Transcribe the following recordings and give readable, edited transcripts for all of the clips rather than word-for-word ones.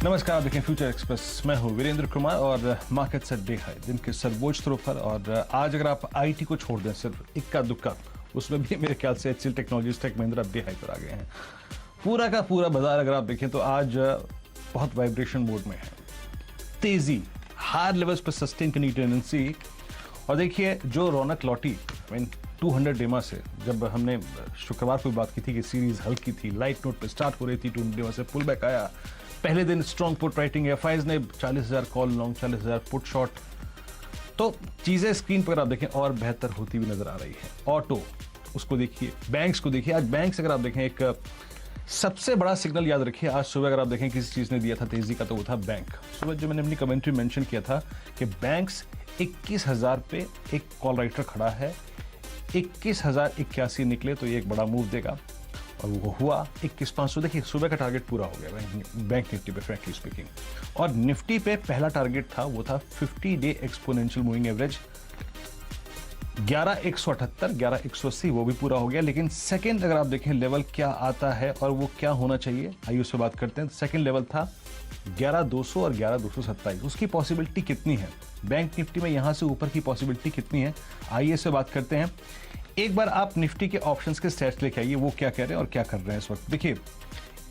नमस्कार, आप देखें फ्यूचर एक्सप्रेस। मैं हूं वीरेंद्र कुमार और मार्केट से डे हाई दिन के सर्वोच्च स्तरों पर। और आज अगर आप आईटी को छोड़ दें, सिर्फ इक्का दुक्का, उसमें भी मेरे ख्याल से HCL technologies Tech Mahindra day high पर आ गए हैं। पूरा का पूरा बाजार अगर आप देखें तो आज बहुत वाइब्रेशन मोड में है। तेजी हायर लेवल्स पर सस्टेन करने की टेंडेंसी। और देखिए जो रौनक लौटी 200 डेमा से, जब हमने शुक्रवार को बात की थी कि सीरीज हल्की थी, लाइट नोट पे स्टार्ट हो रही थी, 200 डेमा से पुल बैक आया। पहले दिन स्ट्रॉन्ग पुट राइटिंग, एफआईज ने 40,000 कॉल लॉन्ग, 40,000 पुट शॉर्ट। तो चीजें स्क्रीन पर आप देखें और बेहतर होती हुई नजर आ रही है। ऑटो उसको देखिए, बैंक्स को देखिए। आज बैंक्स अगर आप देखें, एक सबसे बड़ा सिग्नल याद रखिए, आज सुबह अगर आप देखें किसी चीज ने दिया था तेजी का तो वो था बैंक। सुबह जो मैंने अपनी कमेंट्री मेंशन किया था कि बैंक्स 21,000 पे एक कॉल राइटर खड़ा है, 21,081 निकले तो ये एक बड़ा मूव देगा। और वो हुआ 21,500। देखिए सुबह का टारगेट पूरा हो गया बैंक निफ्टी पे, फ्रैंकली स्पीकिंग। और निफ्टी पे पहला टारगेट था, वो था 50 डे एक्सपोनेंशियल मूविंग एवरेज 11,178, 11,180, वो भी पूरा हो गया। लेकिन सेकंड अगर आप देखें लेवल क्या आता है और वो क्या होना चाहिए, आइए उससे बात करते हैं। सेकंड लेवल था 11,200 और 11,227। उसकी पॉसिबिलिटी कितनी है बैंक निफ्टी में, यहां से ऊपर की पॉसिबिलिटी कितनी है, आइए इससे बात करते हैं। एक बार आप निफ्टी के ऑप्शंस के स्टैट्स लेके आइए, वो क्या कह रहे हैं और क्या कर रहे हैं इस वक्त। देखिए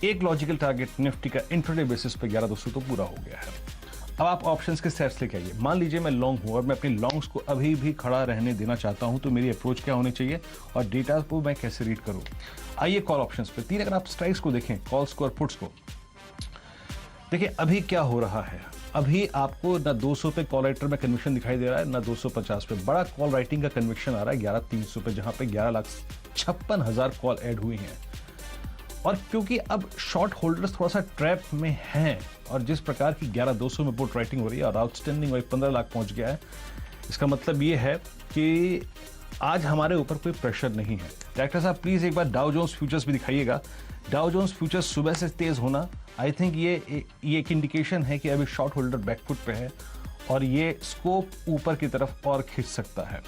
एक लॉजिकल टारगेट निफ्टी का इंट्राडे बेसिस पे 11,200 तो पूरा हो गया है। अब आप ऑप्शंस के स्टैट्स लेके आइए। मान लीजिए मैं लॉन्ग हूं और मैं अपनी लॉन्ग्स को अभी भी खड़ा रहने देना चाहता हूं, तो मेरी अप्रोच क्या होनी चाहिए और डेटा को मैं कैसे रीड करूं। आइए कॉल ऑप्शंस पे तीन, अगर आप स्ट्राइक्स को देखें, कॉल्स को और पुट्स को देखिए, अभी क्या हो रहा है। अभी आपको ना 200 पे कॉल राइटर में कन्विक्शन दिखाई दे रहा है, ना 250 पे। बड़ा कॉल राइटिंग का कन्विक्शन आ रहा है 11,300 पे, जहां पे 11,56,000 कॉल ऐड हुई हैं। और क्योंकि अब शॉर्ट होल्डर्स थोड़ा सा ट्रैप में हैं, और जिस प्रकार की 11,200 में पुट राइटिंग हो रही है और आउटस्टैंडिंग वही 15 लाख पहुंच गया है, इसका मतलब ये है कि आज हमारे ऊपर कोई प्रेशर नहीं है। डायरेक्टर साहब प्लीज एक बार डाउ जोन्स फ्यूचर्स भी दिखाइएगा। डाउ जोन्स फ्यूचर्स सुबह से तेज होना, आई थिंक ये एक इंडिकेशन है कि अभी शॉर्ट होल्डर बैकफुट पे है और ये स्कोप ऊपर की तरफ और खींच सकता है।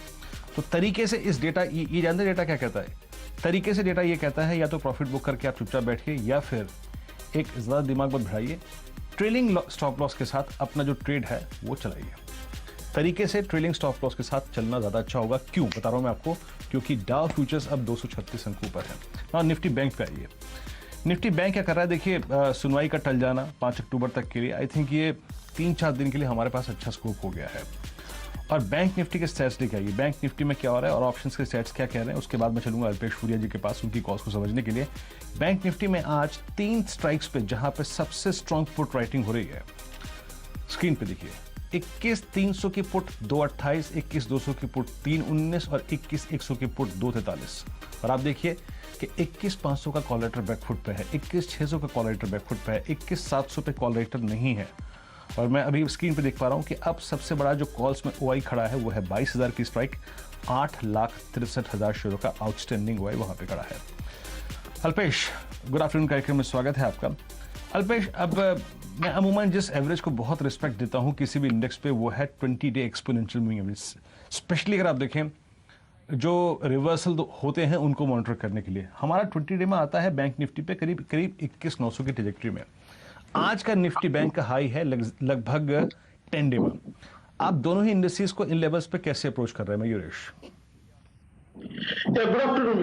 तो तरीके से इस डेटा, ये जानते डेटा क्या कहता है, तरीके से डेटा ये कहता है या तो प्रॉफिट बुक करके आप चुपचाप बैठिए, या फिर एक ज़्यादा दिमाग मत बढ़ाइए, ट्रेलिंग स्टॉप लॉस के साथ अपना जो ट्रेड है वो चलाइए। तरीके से ट्रेलिंग स्टॉप लॉस के साथ चलना ज़्यादा अच्छा होगा। क्यों बता रहा हूँ मैं आपको, क्योंकि डाउ फ्यूचर्स अब 236 अंकों पर है। और निफ्टी बैंक पे आइए। निफ्टी बैंक क्या कर रहा है, देखिए सुनवाई का टल जाना 5 अक्टूबर तक के लिए, आई थिंक ये 3-4 दिन के लिए हमारे पास अच्छा स्कोप हो गया है। और बैंक निफ्टी के स्टैट्स लेके आइए, बैंक निफ्टी में क्या हो रहा है और ऑप्शंस के स्टैट्स क्या कह रहे हैं। उसके बाद मैं चलूंगा अल्पेश फूरिया जी के पास, उनकी कॉल्स को समझने के लिए। बैंक निफ्टी में आज 3 स्ट्राइक्स पे, जहां पे सबसे स्ट्रॉन्ग पुट राइटिंग हो रही है, स्क्रीन पे देखिए। 21,300 की पुट 2.28, 21,200 की पुट 3.19 और 21,100 की पुट 2.43। और आप देखिए कि 21,500 का कॉल राइटर बैकफुट पे है, 21,600 का कॉल राइटर बैकफुट पे है, 21,700 पे कॉल राइटर नहीं है। और मैं अभी स्क्रीन पे देख पा रहा हूं कि अब सबसे बड़ा जो कॉल्स में ओआई खड़ा है वो है 22,000 की स्ट्राइक, 8,63,000 शेयरों का आउटस्टैंडिंग ओआई वहां पे खड़ा है। अल्पेश, गुड आफ्टरनून कार्यक्रम में स्वागत है आपका। अल्पेश, अब मैं अमूमन जिस एवरेज को बहुत रिस्पेक्ट देता हूं किसी भी इंडेक्स पे, वो है 20 day exponential moving average. Specially अगर आप देखें जो रिवर्सल होते हैं उनको मॉनिटर करने के लिए। हमारा 20 डे में आता है बैंक निफ्टी पे करीब 21,900 की ट्रेजेक्टरी में। आज का निफ्टी बैंक का हाई है लगभग 10 डे में। आप दोनों ही इंडस्ट्रीज को इन लेवल्स पे कैसे अप्रोच कर रहे हैं मयूरेश? Good afternoon.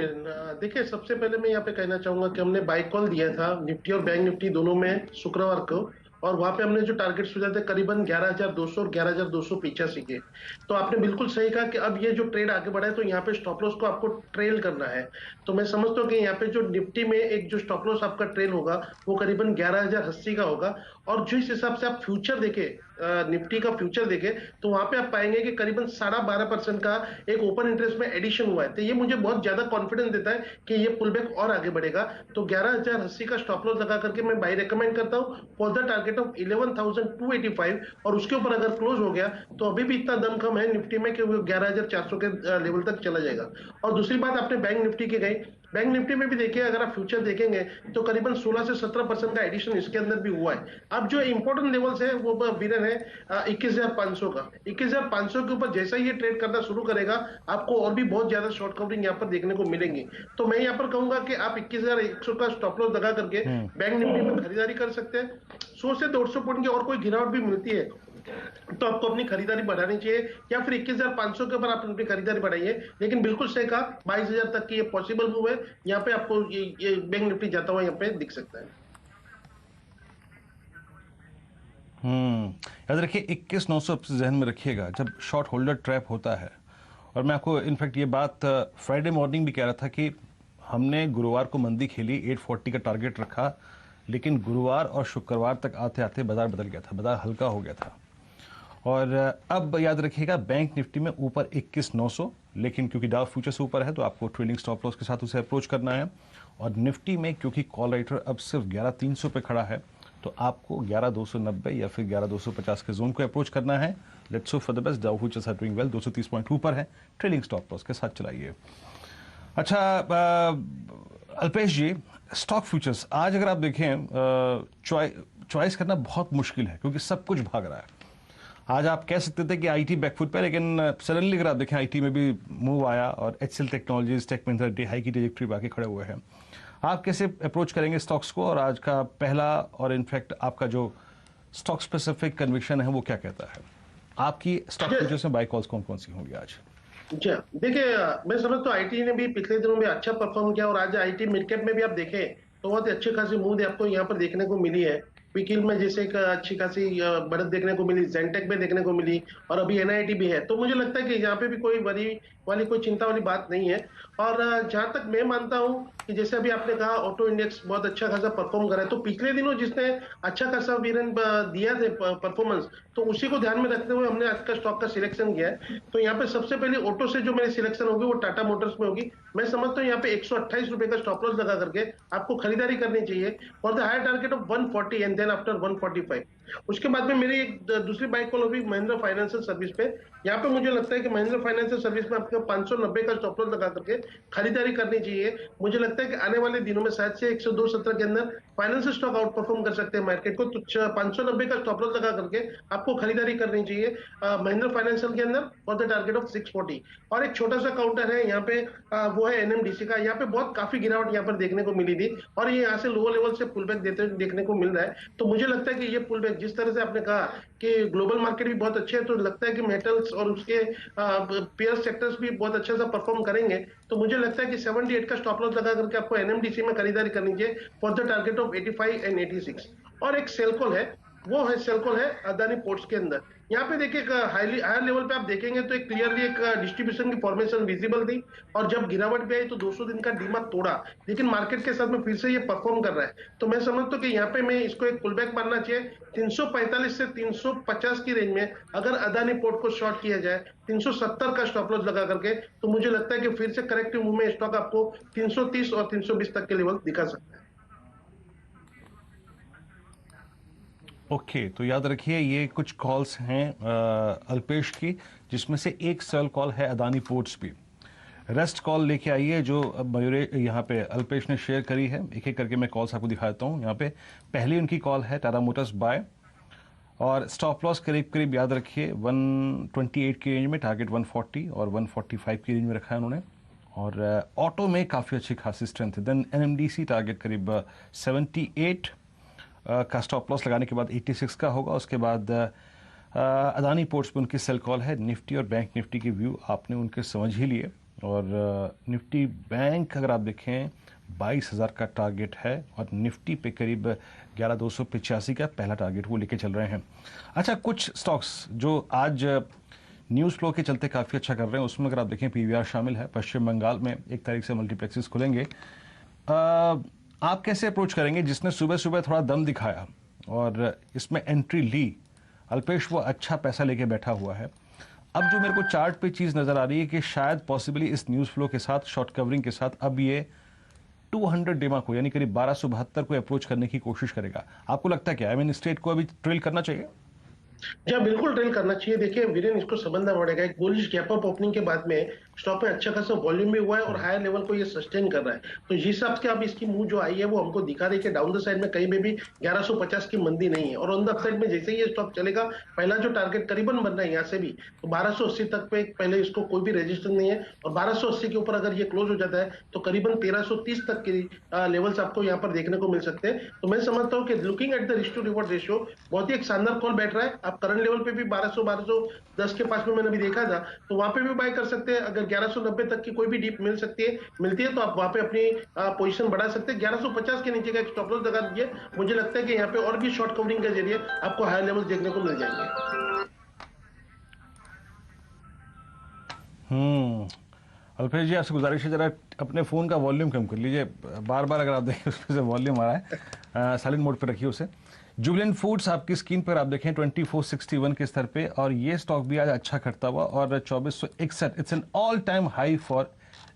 देखिए, सबसे पहले मैं यहाँ पे कहना चाहूंगा कि हमने बाई कॉल दिया था निफ्टी और बैंक निफ्टी दोनों में शुक्रवार को, और वहां पे हमने जो टारगेट सोचा था करीबन 11,200 और 11,285 के। तो आपने बिल्कुल सही कहा कि अब ये जो ट्रेड आगे बढ़ा है तो यहाँ पे स्टॉप लॉस को आपको ट्रेल करना है। तो मैं समझता हूँ कि यहाँ पे जो निफ्टी में एक जो स्टॉप लॉस आपका ट्रेल होगा वो करीबन 11,080 का होगा। और जिस हिसाब से आप फ्यूचर देखे, निफ्टी का फ्यूचर देखे, तो वहां पे आप पाएंगे कि करीबन 12.5% का एक ओपन इंटरेस्ट में एडिशन हुआ है। तो ये मुझे बहुत ज्यादा कॉन्फिडेंस देता है कि ये पुलबैक और आगे बढ़ेगा। तो 11,080 का स्टॉप लॉस लगा करके मैं बाई रेकमेंड करता हूँ फॉर द टारगेट ऑफ 11,285। और उसके ऊपर अगर क्लोज हो गया तो अभी भी इतना दमखम है निफ्टी में कि वो 11,400 के लेवल तक चला जाएगा। और दूसरी बात, आपने बैंक निफ्टी की गई, बैंक निफ्टी में भी देखिए, अगर आप फ्यूचर देखेंगे तो करीबन 16 से 17% का एडिशन इसके अंदर भी हुआ है। अब जो इंपॉर्टेंट लेवल्स है वो वीरन है 21,500 का। 21,500 के ऊपर जैसा ही ये ट्रेड करना शुरू करेगा, आपको और भी बहुत ज्यादा शॉर्ट कवरिंग यहाँ पर देखने को मिलेंगी। तो मैं यहाँ पर कहूंगा कि आप 21,100 का स्टॉप लॉस लगा करके बैंक निफ्टी में खरीदारी कर सकते हैं। 100 से 150 पॉइंट की और कोई गिरावट भी मिलती है तो आपको अपनी खरीदारी बढ़ानी चाहिए, या फिर 21,500 के ऊपर आप अपनी खरीदारी बढ़ाइए। लेकिन बिल्कुल सही कहा, 22,000 तक की ये पॉसिबल मूव है। यहाँ पे आपको ये बैंक निफ्टी जाता हुआ यहाँ पे दिख सकता है। याद रखिए 21,900 जहन में रखिएगा जब शॉर्ट होल्डर ट्रैप होता है। और मैं आपको इनफैक्ट ये बात फ्राइडे मॉर्निंग भी कह रहा था कि हमने गुरुवार को मंदी खेली, 840 का टारगेट रखा, लेकिन गुरुवार और शुक्रवार तक आते आते बाजार बदल गया था, बाजार हल्का हो गया था। और अब याद रखिएगा बैंक निफ्टी में ऊपर 21,900, लेकिन क्योंकि डाउ फ्यूचर्स ऊपर है तो आपको ट्रेलिंग स्टॉप लॉस के साथ उसे अप्रोच करना है। और निफ्टी में क्योंकि कॉल राइटर अब सिर्फ 11,300 पे खड़ा है तो आपको 11,290 या फिर 11,250 के जोन को अप्रोच करना है। Let's hope for the best. Dow futures are doing well, 230 point ऊपर है, ट्रेलिंग स्टॉप लॉस के साथ चलाइए। अच्छा अल्पेश जी, स्टॉक फ्यूचर्स आज अगर आप देखें चॉइस करना बहुत मुश्किल है क्योंकि सब कुछ भाग रहा है। आज आप कह सकते थे कि आईटी बैकफुट पे, लेकिन सडनली अगर आप देखें आईटी में भी मूव आया और HCL technologies, Tech Mahindra day high की ट्रेजेक्टरी बाकी खड़े हुए हैं। आप कैसे अप्रोच करेंगे स्टॉक्स को, और आज का पहला और इनफैक्ट आपका जो स्टॉक स्पेसिफिक कन्विक्शन है वो क्या कहता है? आपकी स्टॉक फ्यूचर्स में बाय कॉल्स कौन कौन सी होंगी आज? जी हाँ, देखिए मैं समझता हूँ आईटी ने भी पिछले दिनों में अच्छा परफॉर्म किया, और आज आईटी मिड कैप में भी आप देखें तो बहुत ही अच्छी खासी मूव आपको यहाँ पर देखने को मिली है। क्विकिल में जैसे एक अच्छी खासी बढ़त देखने को मिली, जेंटेक में देखने को मिली, और अभी एनआईटी भी है। तो मुझे लगता है कि यहाँ पे भी कोई वरी वाली कोई चिंता वाली बात नहीं है। और जहां तक मैं मानता हूं कि जैसे अभी आपने कहा ऑटो इंडेक्स बहुत अच्छा खासा परफॉर्म करा है, तो पिछले दिनों जिसने अच्छा खासा वीरन दिया थे परफॉर्मेंस, तो उसी को ध्यान में रखते हुए हमने आज का स्टॉक का सिलेक्शन किया है। तो यहाँ पे सबसे पहले ऑटो से जो मेरी सिलेक्शन होगी वो टाटा मोटर्स में होगी। मैं समझता हूँ यहाँ पे 128 रुपए का स्टॉप लॉस लगा करके आपको खरीदारी करनी चाहिए for the higher target of 140 and then after 145। उसके बाद में मेरी एक दूसरी बाइक कॉल होगी महिंद्रा फाइनेंशियल सर्विस पे। यहाँ पे मुझे लगता है कि महिंद्रा फाइनेंशियल सर्विस में आपको 590 का स्टॉप लॉस लगा करके खरीदारी करनी चाहिए। मुझे लगता है कि आने वाले दिनों में शायद से 102.70 के अंदर फाइनेंशियल स्टॉक आउट परफॉर्म कर सकते हैं मार्केट को। तो 590 का स्टॉप लॉस लगा करके आपको खरीदारी करनी चाहिए महिंद्रा फाइनेंशियल के अंदर फॉर द टारगेट ऑफ 640। और एक छोटा सा काउंटर है यहाँ पे, वो है एनएमडीसी का। यहाँ पे बहुत काफी गिरावट यहाँ पर देखने को मिली थी, और ये यहाँ से लोअर लेवल से पुल बैक देते देखने को मिल रहा है। तो मुझे लगता है कि ये पुल बैक, जिस तरह से आपने कहा कि ग्लोबल मार्केट भी बहुत अच्छे है, तो लगता है कि मेटल्स और उसके पेयर सेक्टर्स भी बहुत अच्छा सा परफॉर्म करेंगे। तो मुझे लगता है कि 78 का स्टॉप लॉस लगा करके आपको एनएमडीसी में खरीदारी करनी चाहिए for the target of 85 and 86। और एक सेल कॉल है, वो है सेल कॉल है अदानी पोर्ट्स के अंदर। यहाँ पे देखिए हायर लेवल पे आप देखेंगे तो एक क्लियरली एक डिस्ट्रीब्यूशन की फॉर्मेशन विजिबल थी, और जब गिरावट भी आई तो 200 दिन का डीमा तोड़ा, लेकिन मार्केट के साथ में फिर से ये परफॉर्म कर रहा है। तो मैं समझता हूँ कि यहाँ पे मैं इसको एक पुलबैक मानना चाहिए 345 से 350 की रेंज में। अगर अदानी पोर्ट को शॉर्ट किया जाए 370 का स्टॉप लॉस लगा करके, तो मुझे लगता है कि फिर से करेक्टिव मूव में स्टॉक आपको 330 और 320 तक के लेवल दिखा सकता है। ओके, तो याद रखिए ये कुछ कॉल्स हैं अल्पेश की, जिसमें से एक सेल कॉल है अदानी पोर्ट्स भी। रेस्ट कॉल लेके आइए जो मयूरे यहाँ पे अल्पेश ने शेयर करी है। एक एक करके मैं कॉल्स आपको दिखाता हूँ। यहाँ पे पहली उनकी कॉल है टाटा मोटर्स बाय, और स्टॉप लॉस करीब करीब याद रखिए 128 की रेंज में, टारगेट 140 और 145 की रेंज में रखा है उन्होंने। और ऑटो में काफ़ी अच्छी खासी स्ट्रेंथ है। देन एनएमडीसी टारगेट करीब 78 का स्टॉप लॉस लगाने के बाद 86 का होगा। उसके बाद अदानी पोर्ट्स पे उनकी सेल कॉल है। निफ्टी और बैंक निफ्टी की व्यू आपने उनके समझ ही लिए। और निफ्टी बैंक अगर आप देखें 22,000 का टारगेट है, और निफ्टी पे करीब 11,285 का पहला टारगेट वो लेके चल रहे हैं। अच्छा, कुछ स्टॉक्स जो आज न्यूज़ फ्लो के चलते काफ़ी अच्छा कर रहे हैं, उसमें अगर आप देखें पीवीआर शामिल है। पश्चिम बंगाल में 1 तारीख से मल्टीप्लेक्सेस खुलेंगे। आप कैसे अप्रोच करेंगे? जिसने सुबह सुबह थोड़ा दम दिखाया और इसमें एंट्री ली, अल्पेश वो अच्छा पैसा लेके बैठा हुआ है। अब जो मेरे को चार्ट पे चीज़ नज़र आ रही है कि शायद पॉसिबली इस न्यूज़ फ्लो के साथ, शॉर्ट कवरिंग के साथ, अब ये 200 डेमा को यानी करीब 1272 को अप्रोच करने की कोशिश करेगा। आपको लगता है क्या? आई मीन स्ट्रेट को अभी ट्रेल करना चाहिए? जी बिल्कुल ट्रेल करना चाहिए। देखिए वीरेन, इसको समझना पड़ेगा, एक बुलिश गैप अप ओपनिंग के बाद में स्टॉक में अच्छा खासा वॉल्यूम भी हुआ है और हायर लेवल को ये सस्टेन कर रहा है। तो जिस हिसाब से अब इसकी मूव जो आई है वो हमको दिखा रही है कि डाउन द साइड में कहीं में भी 1150 की मंदी नहीं है, और ऑन द अप साइड में जैसे ही ये स्टॉक चलेगा, पहला जो टारगेट करीबन बन रहा है यहाँ से भी, तो 1280 तक पे पहले इसको कोई भी रेजिस्टेंस नहीं है, और 1280 के ऊपर अगर ये क्लोज हो जाता है तो करीबन 1330 तक के लेवल्स आपको यहाँ पर देखने को मिल सकते हैं। तो मैं समझता हूँ कि looking at the risk to reward ratio बहुत ही एक शानदार कॉल बैठ रहा है। आप करंट लेवल पे भी 1210 के पास में मैंने अभी देखा था, तो वहां पे भी बाय कर सकते हैं। अगर 1190 तक की कोई भी डीप मिलती है तो आप वहां पे अपनी पोजीशन बढ़ा सकते हैं। 1150 के नीचे का एक स्टॉप लॉस लगा दीजिए। मुझे लगता है कि यहाँ पे और भी शॉर्ट कवरिंग के जरिए आपको हायर लेवल देखने को मिल जाएंगे। अल्पेश जी, आपसे गुजारिश है जरा अपने फ़ोन का वॉल्यूम कम कर लीजिए, बार बार अगर आप देखें उसमें से वॉल्यूम आ रहा है, साइलेंट मोड पर रखिए उसे। जुबिलेंट फूड्स आपकी स्क्रीन पर आप देखें 2461 के स्तर पे, और ये स्टॉक भी आज अच्छा करता हुआ, और 2461 it's an all time high for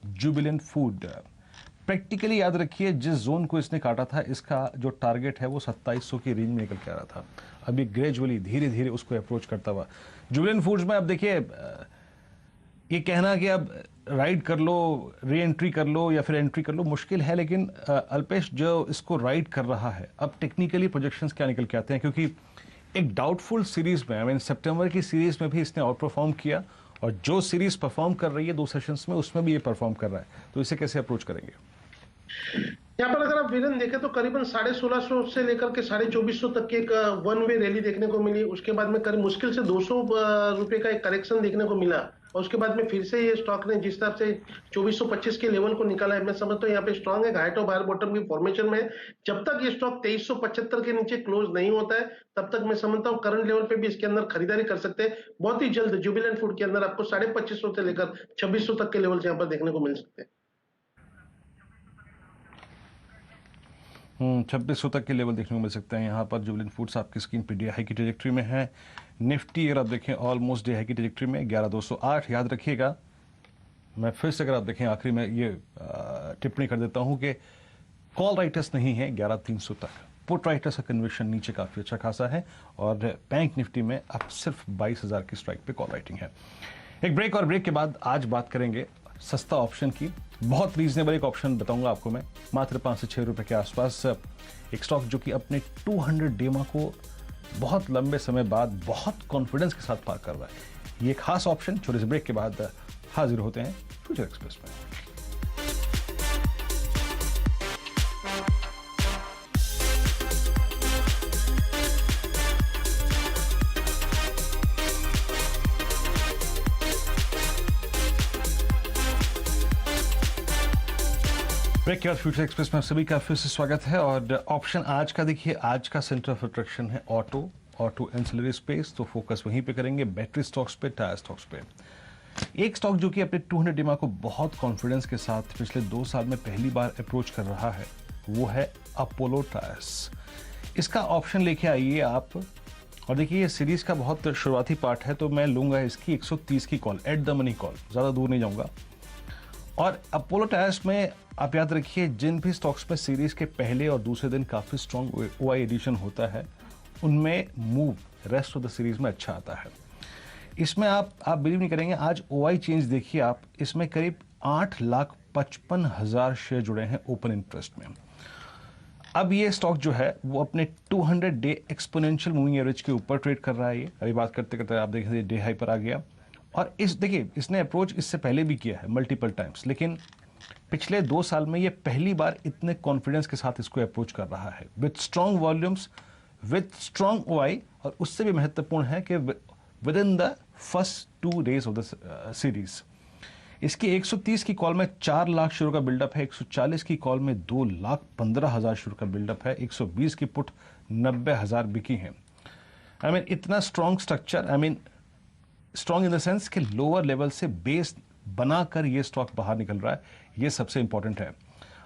Jubilant food. Practically याद रखिए जिस जोन को इसने काटा था, इसका जो टारगेट है वो 2700 की रेंज में निकल के आ रहा था। अभी ग्रेजुअली धीरे धीरे उसको अप्रोच करता हुआ जुबिलेंट फूड्स में अब देखिए, ये कहना कि अब राइड कर लो, री एंट्री कर लो या फिर एंट्री कर लो मुश्किल है, लेकिन अल्पेश जो इसको राइड कर रहा है, अब टेक्निकली प्रोजेक्शंस क्या निकल के आते हैं, क्योंकि एक डाउटफुल सीरीज में, आई मीन सितंबर की सीरीज में भी इसने आउट परफॉर्म किया, और जो सीरीज परफॉर्म कर रही है 2 सेशंस में, उसमें भी ये परफॉर्म कर रहा है, तो इसे कैसे अप्रोच करेंगे? यहाँ पर अगर आप वीरेन देखें तो करीबन 1650 से लेकर के 2450 तक की एक वन वे रैली देखने को मिली। उसके बाद में करीब मुश्किल से 200 रुपए का एक करेक्शन देखने को मिला, और उसके बाद में फिर से ये स्टॉक ने जिस तरह से 2425 के लेवल को निकाला है, मैं समझता हूँ यहाँ पे स्ट्रॉन्ग है, हाइट और बायर बॉटम की फॉर्मेशन में। जब तक ये स्टॉक 2375 के नीचे क्लोज नहीं होता है, तब तक मैं समझता हूँ करंट लेवल पे भी इसके अंदर खरीदारी कर सकते हैं। बहुत ही जल्द जुबिलेंट फूड के अंदर आपको 2550 से लेकर 2600 तक के लेवल यहाँ पर देखने को मिल सकते हैं। 2600 तक के लेवल देखने को मिल सकते हैं यहाँ पर। जुबिलेंट फूड्स आपकी स्क्रीन पर डे हाई की ट्रेजेक्ट्री में है। निफ्टी अगर आप देखें ऑलमोस्ट डे हाई की ट्रेजेक्ट्री में 11208। याद रखिएगा, मैं फिर से अगर आप देखें आखिरी में ये टिप्पणी कर देता हूँ कि कॉल राइटर्स नहीं है 11300 तक, पुट राइटर्स का कन्वर्शन नीचे काफ़ी अच्छा खासा है, और बैंक निफ्टी में अब सिर्फ 22,000 की स्ट्राइक पे कॉल राइटिंग है। एक ब्रेक, और ब्रेक के बाद आज बात करेंगे सस्ता ऑप्शन की। बहुत रीजनेबल एक ऑप्शन बताऊंगा आपको मैं, मात्र 5 से 6 रुपए के आसपास। एक स्टॉक जो कि अपने 200 डेमा को बहुत लंबे समय बाद बहुत कॉन्फिडेंस के साथ पार कर रहा है। ये खास ऑप्शन छोटे से ब्रेक के बाद हाजिर होते हैं फ्यूचर एक्सप्रेस में। ब्रेक के बाद फ्यूचर एक्सप्रेस में आप सभी का फिर से स्वागत है। और ऑप्शन आज का देखिए, आज का सेंटर ऑफ अट्रैक्शन है ऑटो एंसिलरी स्पेस, तो फोकस वहीं पे करेंगे, बैटरी स्टॉक्स पे, टायर स्टॉक्स पे। एक स्टॉक जो कि अपने 200 डेमा को बहुत कॉन्फिडेंस के साथ पिछले 2 साल में पहली बार अप्रोच कर रहा है, वो है अपोलो टायर्स। इसका ऑप्शन लेके आइए आप, और देखिए ये सीरीज का बहुत शुरुआती पार्ट है, तो मैं लूंगा इसकी 130 की call, at the money call, ज़्यादा दूर नहीं जाऊंगा। और अपोलो टायर्स में आप याद रखिए, जिन भी स्टॉक्स में सीरीज के पहले और दूसरे दिन काफ़ी स्ट्रॉन्ग ओआई एडिशन होता है, उनमें move rest of the series में अच्छा आता है। इसमें आप बिलीव नहीं करेंगे, आज ओआई चेंज देखिए आप, इसमें करीब 8,55,000 शेयर जुड़े हैं ओपन इंटरेस्ट में। अब ये स्टॉक जो है वो अपने 200 डे एक्सपोनेंशियल मूविंग एवरेज के ऊपर ट्रेड कर रहा है। ये अभी बात करते करते आप देखें डे हाई पर आ गया, और इस देखिए इसने अप्रोच इससे पहले भी किया है मल्टीपल टाइम्स, लेकिन पिछले 2 साल में ये पहली बार इतने कॉन्फिडेंस के साथ इसको अप्रोच कर रहा है, with strong volumes, with strong OI, और उससे भी महत्वपूर्ण है कि with in the first 2 days of the series. इसकी 130 की कॉल में 4 लाख शेयरों का बिल्डअप है, 140 की कॉल में 2,15,000 शेयरों का बिल्डअप है, 120 की पुट 90,000 बिकी हैं। आई मीन इतना strong structure, I mean strong in the sense कि लोअर लेवल से बेस बनाकर ये स्टॉक बाहर निकल रहा है, ये सबसे इंपॉर्टेंट है।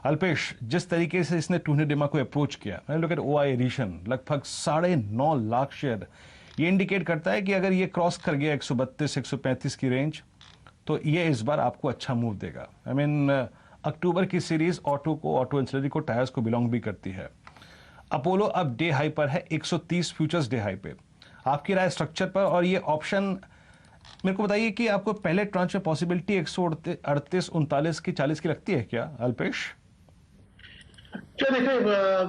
अल्पेश, जिस तरीके से इसने 200 डेमा को अप्रोच किया, मैंने लोग ओआई एडिशन लगभग 9.5 लाख शेयर, ये इंडिकेट करता है कि अगर ये क्रॉस कर गया 132-135 की रेंज, तो ये इस बार आपको अच्छा मूव देगा। आई मीन अक्टूबर की सीरीज ऑटो एंसिलरी को, टायर्स को बिलोंग भी करती है। अपोलो अब डे हाई पर है, 130 फ्यूचर्स डे हाई पे। आपकी राय स्ट्रक्चर पर, और ये ऑप्शन मेरे को बताइए कि आपको पहले ट्रांच में पॉसिबिलिटी 138, 39 की 40 की लगती है क्या अल्पेश? क्या देखिए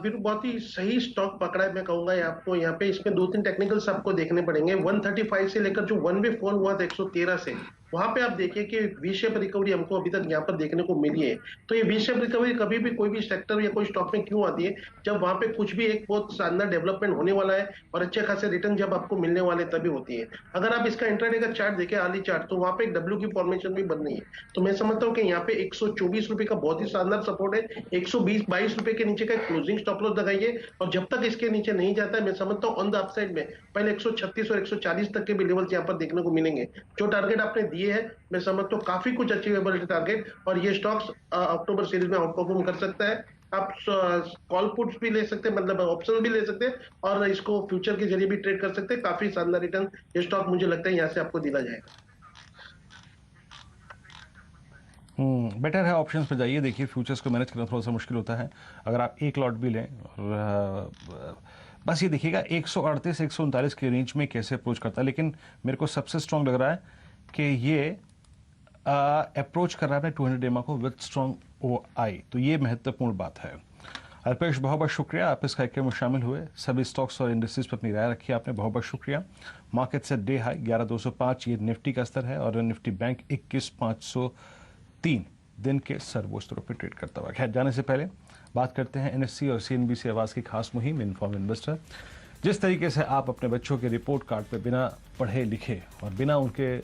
वीरू बहुत ही सही स्टॉक पकड़ा है मैं कहूंगा ये आपको यहाँ पे इसमें दो तीन टेक्निकल्स आपको देखने पड़ेंगे 135 से लेकर जो वन वे फॉल हुआ था 113 से वहां पे आप देखिए कि वी शेप रिकवरी हमको अभी तक यहाँ पर देखने को मिली है। तो ये वी शेप रिकवरी कभी भी कोई भी सेक्टर या कोई स्टॉक में क्यों आती है जब वहां पे कुछ भी एक बहुत शानदार डेवलपमेंट होने वाला है और अच्छे खासे रिटर्न जब आपको मिलने वाले तभी होती है। अगर आप इसका इंट्राडे का चार्ट देखें हाली चार्ट तो वहां पे एक डब्ल्यू की फॉर्मेशन भी बन रही है। तो मैं समझता हूँ कि यहाँ पे 124 रुपए का बहुत ही शानदार सपोर्ट है। 122 रुपए के नीचे का क्लोजिंग स्टॉप लॉस लगाइए और जब तक इसके नीचे नहीं जाता है मैं समझता हूँ ऑन द अपसाइड में पहले 136 और 140 तक के भी लेवल्स यहाँ पर देखने को मिलेंगे। जो टारगेट आपने दिए हैं मैं समझता हूँ काफी कुछ अचीवेबल टारगेट और ये स्टॉक्स अक्टूबर सीरीज में आउट परफॉर्म कर सकता है। आप कॉल पुट्स भी ले सकते हैं मतलब ऑप्शन भी ले सकते हैं और इसको फ्यूचर के जरिए भी ट्रेड कर सकते हैं। काफी शानदार रिटर्न ये स्टॉक मुझे लगता है यहाँ से आपको दिला जाएगा। बेटर है ऑप्शंस पे जाइए। देखिए फ्यूचर्स को मैनेज करना थोड़ा सा मुश्किल होता है अगर आप एक लॉट भी लें और बस ये देखिएगा 138 139 के रेंज में कैसे अप्रोच करता है। लेकिन मेरे को सबसे स्ट्रांग लग रहा है कि ये अप्रोच कर रहा है अपने 200 डेमा को विद स्ट्रांग OI, तो ये महत्वपूर्ण बात है। अल्पेश बहुत बहुत शुक्रिया आप इस कार्यक्रम में शामिल हुए। सभी स्टॉक्स और इंडस्ट्रीज पर अपनी राय रखी आपने, बहुत बहुत शुक्रिया। मार्केट से डे हाई 11205 ये निफ्टी का स्तर है और निफ्टी बैंक 21503 दिन के सर्वोच्च स्तरों पर ट्रेड करता हुआ। खैर जाने से पहले बात करते हैं NSE और CNBC आवाज़ की खास मुहिम इन्फॉर्म इन्वेस्टर। जिस तरीके से आप अपने बच्चों के रिपोर्ट कार्ड पे बिना पढ़े लिखे और बिना उनके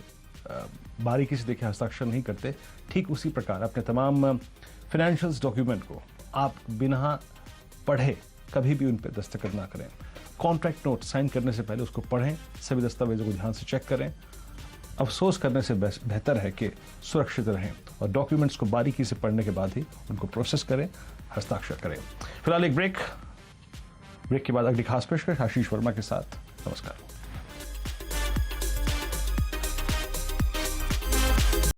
बारीकी से देखे हस्ताक्षर नहीं करते, ठीक उसी प्रकार अपने तमाम फाइनेंशियल्स डॉक्यूमेंट को आप बिना पढ़े कभी भी उन पर दस्तखत ना करें। कॉन्ट्रैक्ट नोट साइन करने से पहले उसको पढ़ें, सभी दस्तावेजों को ध्यान से चेक करें। अफसोस करने से बेहतर है कि सुरक्षित रहें और डॉक्यूमेंट्स को बारीकी से पढ़ने के बाद ही उनको प्रोसेस करें, हस्ताक्षर करें। फिलहाल एक ब्रेक के बाद अगली खास पेशकश आशीष वर्मा के साथ। नमस्कार।